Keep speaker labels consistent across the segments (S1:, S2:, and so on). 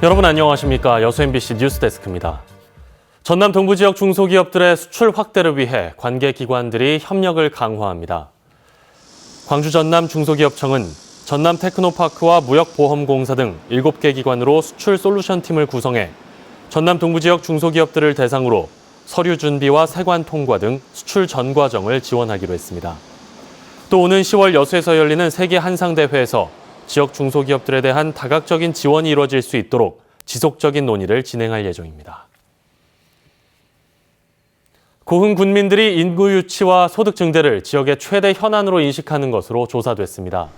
S1: 여러분 안녕하십니까? 여수 MBC 뉴스데스크입니다. 전남 동부 지역 중소기업들의 수출 확대를 위해 관계기관들이 협력을 강화합니다. 광주 전남 중소기업청은 전남 테크노파크와 무역보험공사 등 7개 기관으로 수출 솔루션팀을 구성해 전남 동부 지역 중소기업들을 대상으로 서류 준비와 세관 통과 등 수출 전 과정을 지원하기로 했습니다. 또 오는 10월 여수에서 열리는 세계 한상대회에서 지역 중소기업들에 대한 다각적인 지원이 이루어질 수 있도록 지속적인 논의를 진행할 예정입니다. 고흥 군민들이 인구 유치와 소득 증대를 지역의 최대 현안으로 인식하는 것으로 조사됐습니다.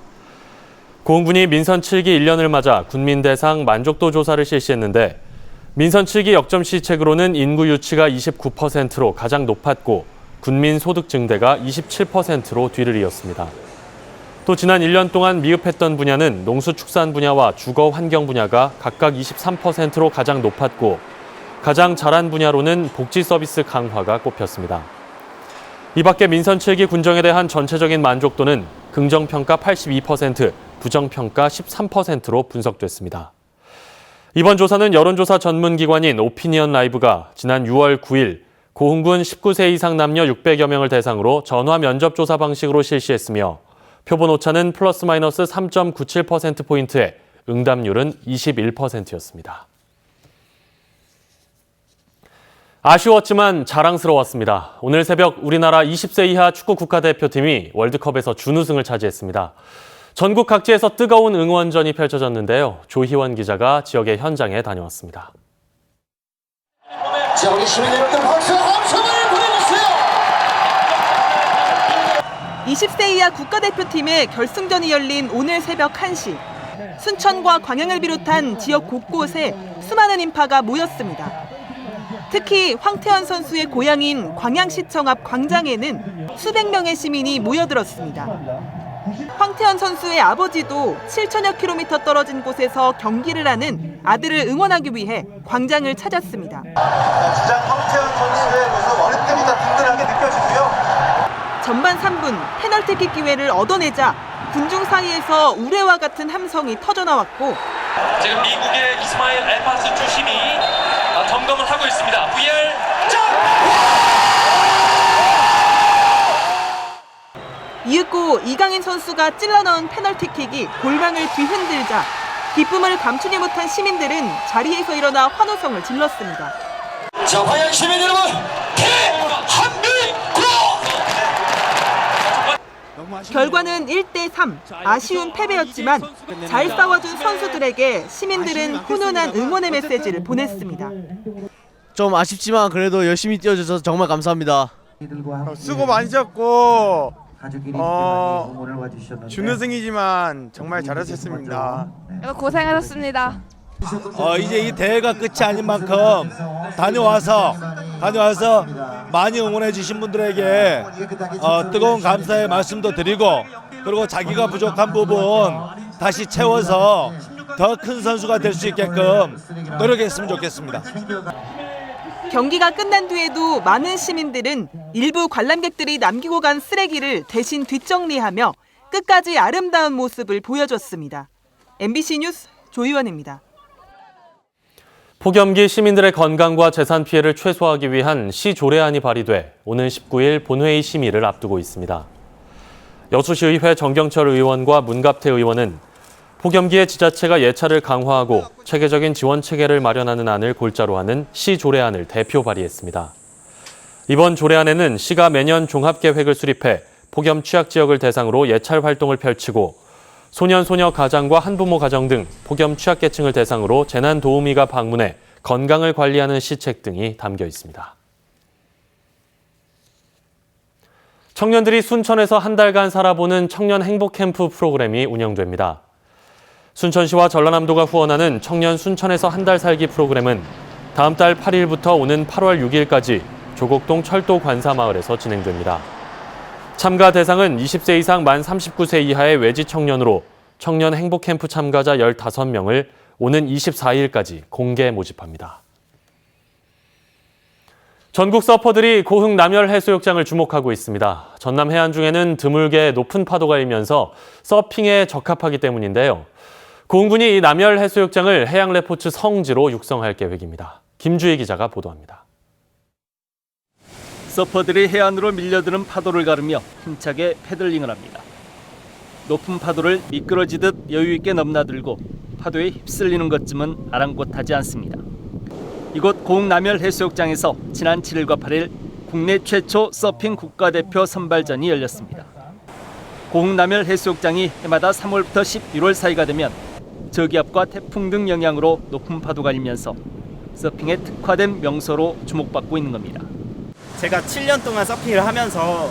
S1: 고흥군이 민선 7기 1년을 맞아 군민 대상 만족도 조사를 실시했는데 민선 7기 역점 시책으로는 인구 유치가 29%로 가장 높았고 군민 소득 증대가 27%로 뒤를 이었습니다. 또 지난 1년 동안 미흡했던 분야는 농수축산 분야와 주거 환경 분야가 각각 23%로 가장 높았고 가장 잘한 분야로는 복지 서비스 강화가 꼽혔습니다. 이 밖에 민선 7기 군정에 대한 전체적인 만족도는 긍정평가 82%, 부정평가 13%로 분석됐습니다. 이번 조사는 여론조사 전문기관인 오피니언 라이브가 지난 6월 9일 고흥군 19세 이상 남녀 600여 명을 대상으로 전화 면접 조사 방식으로 실시했으며 표본 오차는 플러스 마이너스 3.97%포인트에 응답률은 21%였습니다. 아쉬웠지만 자랑스러웠습니다. 오늘 새벽 우리나라 20세 이하 축구 국가대표팀이 월드컵에서 준우승을 차지했습니다. 전국 각지에서 뜨거운 응원전이 펼쳐졌는데요. 조희원 기자가 지역의 현장에 다녀왔습니다.
S2: 지역의 시민 여러분들 박수 함성을 보내주세요.
S3: 20세 이하 국가대표팀의 결승전이 열린 오늘 새벽 1시. 순천과 광양을 비롯한 지역 곳곳에 수많은 인파가 모였습니다. 특히 황태현 선수의 고향인 광양시청 앞 광장에는 수백 명의 시민이 모여들었습니다. 황태현 선수의 아버지도 7천여 킬로미터 떨어진 곳에서 경기를 하는 아들을 응원하기 위해 광장을 찾았습니다.
S2: 주장 황태현 선수의 모습 어릴 때부터 든든하게 느껴지고요.
S3: 전반 3분 페널티킥 기회를 얻어내자 군중 사이에서 우레와 같은 함성이 터져나왔고
S4: 지금 미국의 이스마일 엘파스 주심이 점검을 하고 있습니다. VR
S3: 이윽고 이강인 선수가 찔러넣은 페널티킥이 골망을 뒤흔들자 기쁨을 감추지 못한 시민들은 자리에서 일어나 환호성을 질렀습니다.
S2: 자, 광양 시민 여러분, 대한민국!
S3: 결과는 1대3, 아쉬운 패배였지만 잘 싸워준 선수들에게 시민들은 훈훈한 응원의 메시지를 보냈습니다.
S5: 좀 아쉽지만 그래도 열심히 뛰어줘서 정말 감사합니다.
S6: 수고 많으셨고 준우승이지만 정말 잘하셨습니다.
S7: 고생하셨습니다.
S8: 이제 이 대회가 끝이 아닌 만큼 다녀와서 많이 응원해 주신 분들에게 뜨거운 감사의 말씀도 드리고 그리고 자기가 부족한 부분 다시 채워서 더 큰 선수가 될 수 있게끔 노력했으면 좋겠습니다.
S3: 경기가 끝난 뒤에도 많은 시민들은 일부 관람객들이 남기고 간 쓰레기를 대신 뒷정리하며 끝까지 아름다운 모습을 보여줬습니다. MBC 뉴스 조희원입니다.
S1: 폭염기 시민들의 건강과 재산 피해를 최소화하기 위한 시 조례안이 발의돼 오는 19일 본회의 심의를 앞두고 있습니다. 여수시의회 정경철 의원과 문갑태 의원은 폭염기에 지자체가 예찰을 강화하고 체계적인 지원 체계를 마련하는 안을 골자로 하는 시 조례안을 대표 발의했습니다. 이번 조례안에는 시가 매년 종합계획을 수립해 폭염 취약 지역을 대상으로 예찰 활동을 펼치고 소년, 소녀 가장과 한부모 가정 등 폭염 취약계층을 대상으로 재난도우미가 방문해 건강을 관리하는 시책 등이 담겨 있습니다. 청년들이 순천에서 한 달간 살아보는 청년 행복캠프 프로그램이 운영됩니다. 순천시와 전라남도가 후원하는 청년 순천에서 한 달 살기 프로그램은 다음 달 8일부터 오는 8월 6일까지 조곡동 철도 관사마을에서 진행됩니다. 참가 대상은 20세 이상 만 39세 이하의 외지 청년으로 청년 행복캠프 참가자 15명을 오는 24일까지 공개 모집합니다. 전국 서퍼들이 고흥 남열 해수욕장을 주목하고 있습니다. 전남 해안 중에는 드물게 높은 파도가 일면서 서핑에 적합하기 때문인데요. 고흥군이 이 남열 해수욕장을 해양 레포츠 성지로 육성할 계획입니다. 김주희 기자가 보도합니다.
S9: 서퍼들이 해안으로 밀려드는 파도를 가르며 힘차게 패들링을 합니다. 높은 파도를 미끄러지듯 여유 있게 넘나들고 파도에 휩쓸리는 것쯤은 아랑곳하지 않습니다. 이곳 고흥 남열 해수욕장에서 지난 7일과 8일 국내 최초 서핑 국가대표 선발전이 열렸습니다. 고흥 남열 해수욕장이 해마다 3월부터 11월 사이가 되면 저기압과 태풍 등 영향으로 높은 파도가 일면서 서핑에 특화된 명소로 주목받고 있는 겁니다.
S10: 제가 7년 동안 서핑을 하면서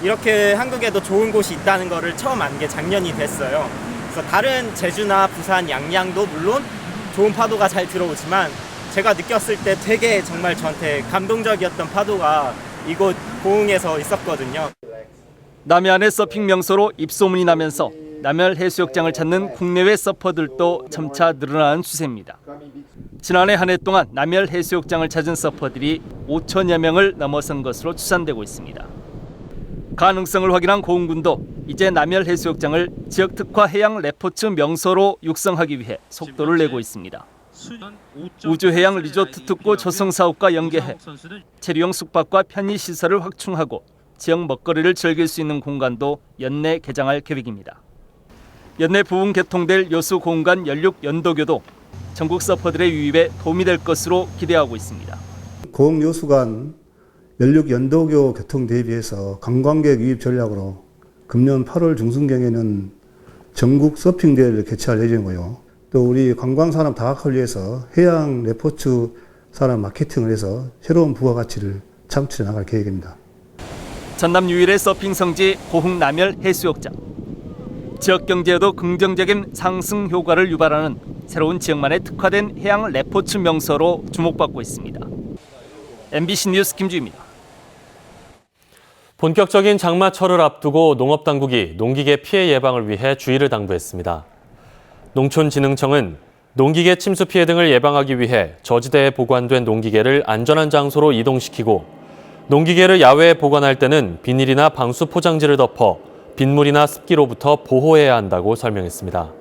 S10: 이렇게 한국에도 좋은 곳이 있다는 거를 처음 안 게 작년이 됐어요. 그래서 다른 제주나 부산, 양양도 물론 좋은 파도가 잘 들어오지만 제가 느꼈을 때 되게 정말 저한테 감동적이었던 파도가 이곳 고흥에서 있었거든요.
S9: 남해안의 서핑 명소로 입소문이 나면서 남열 해수욕장을 찾는 국내외 서퍼들도 점차 늘어나는 추세입니다. 지난해 한 해 동안 남열 해수욕장을 찾은 서퍼들이 5천여 명을 넘어선 것으로 추산되고 있습니다. 가능성을 확인한 고흥군도 이제 남열 해수욕장을 지역 특화 해양 레포츠 명소로 육성하기 위해 속도를 내고 있습니다. 우주해양 리조트 특구 조성 사업과 연계해 체류용 숙박과 편의 시설을 확충하고 지역 먹거리를 즐길 수 있는 공간도 연내 개장할 계획입니다. 연내 부분 개통될 여수 고흥간 연륙 연도교도 전국 서퍼들의 유입에 도움이 될 것으로 기대하고 있습니다.
S11: 고흥 여수간 연륙 연도교 교통 대비해서 관광객 유입 전략으로 금년 8월 중순경에는 전국 서핑 대회를 개최할 예정이고요. 또 우리 관광산업 다각화를 위해서 해양 레포츠 산업 마케팅을 해서 새로운 부가가치를 창출해 나갈 계획입니다.
S9: 전남 유일의 서핑 성지 고흥 남열 해수욕장. 지역 경제에도 긍정적인 상승 효과를 유발하는 새로운 지역만의 특화된 해양 레포츠 명소로 주목받고 있습니다. MBC 뉴스 김주희입니다.
S1: 본격적인 장마철을 앞두고 농업당국이 농기계 피해 예방을 위해 주의를 당부했습니다. 농촌진흥청은 농기계 침수 피해 등을 예방하기 위해 저지대에 보관된 농기계를 안전한 장소로 이동시키고 농기계를 야외에 보관할 때는 비닐이나 방수 포장지를 덮어 빗물이나 습기로부터 보호해야 한다고 설명했습니다.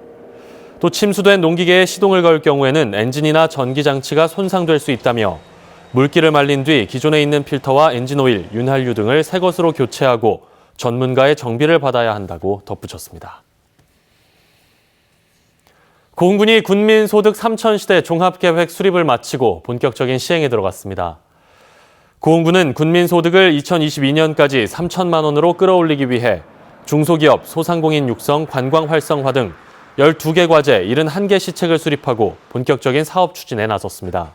S1: 또 침수된 농기계에 시동을 걸 경우에는 엔진이나 전기장치가 손상될 수 있다며 물기를 말린 뒤 기존에 있는 필터와 엔진오일, 윤활유 등을 새 것으로 교체하고 전문가의 정비를 받아야 한다고 덧붙였습니다. 고흥군이 군민소득 3,000시대 종합계획 수립을 마치고 본격적인 시행에 들어갔습니다. 고흥군은 군민소득을 2022년까지 3천만 원으로 끌어올리기 위해 중소기업, 소상공인 육성, 관광 활성화 등 12개 과제, 71개 시책을 수립하고 본격적인 사업 추진에 나섰습니다.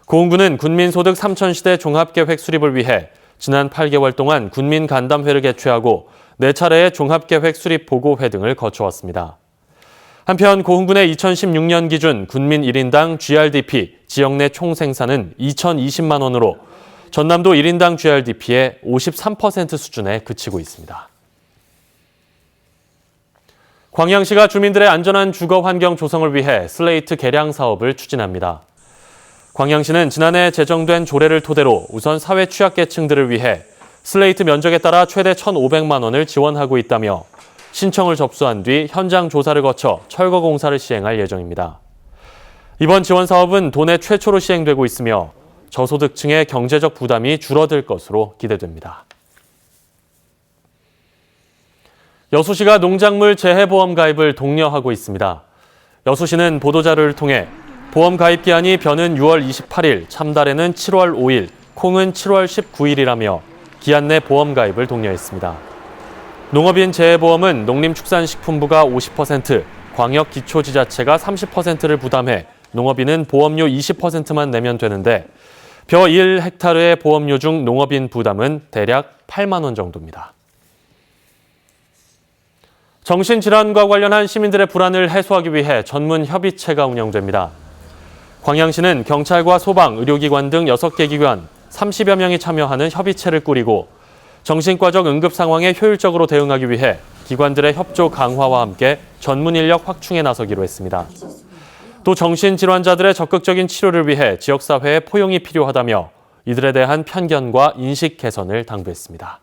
S1: 고흥군은 군민소득 3,000시대 종합계획 수립을 위해 지난 8개월 동안 군민간담회를 개최하고 4차례의 종합계획 수립 보고회 등을 거쳐왔습니다. 한편 고흥군의 2016년 기준 군민 1인당 GRDP, 지역 내 총생산은 2,020만 원으로 전남도 1인당 GRDP의 53% 수준에 그치고 있습니다. 광양시가 주민들의 안전한 주거 환경 조성을 위해 슬레이트 개량 사업을 추진합니다. 광양시는 지난해 제정된 조례를 토대로 우선 사회 취약계층들을 위해 슬레이트 면적에 따라 최대 1,500만 원을 지원하고 있다며 신청을 접수한 뒤 현장 조사를 거쳐 철거 공사를 시행할 예정입니다. 이번 지원 사업은 도내 최초로 시행되고 있으며 저소득층의 경제적 부담이 줄어들 것으로 기대됩니다. 여수시가 농작물 재해보험 가입을 독려하고 있습니다. 여수시는 보도자료를 통해 보험 가입 기한이 벼는 6월 28일, 참달에는 7월 5일, 콩은 7월 19일이라며 기한 내 보험 가입을 독려했습니다. 농업인 재해보험은 농림축산식품부가 50%, 광역기초지자체가 30%를 부담해 농업인은 보험료 20%만 내면 되는데 벼 1헥타르의 보험료 중 농업인 부담은 대략 8만 원 정도입니다. 정신질환과 관련한 시민들의 불안을 해소하기 위해 전문 협의체가 운영됩니다. 광양시는 경찰과 소방, 의료기관 등 6개 기관 30여 명이 참여하는 협의체를 꾸리고 정신과적 응급 상황에 효율적으로 대응하기 위해 기관들의 협조 강화와 함께 전문 인력 확충에 나서기로 했습니다. 또 정신질환자들의 적극적인 치료를 위해 지역사회의 포용이 필요하다며 이들에 대한 편견과 인식 개선을 당부했습니다.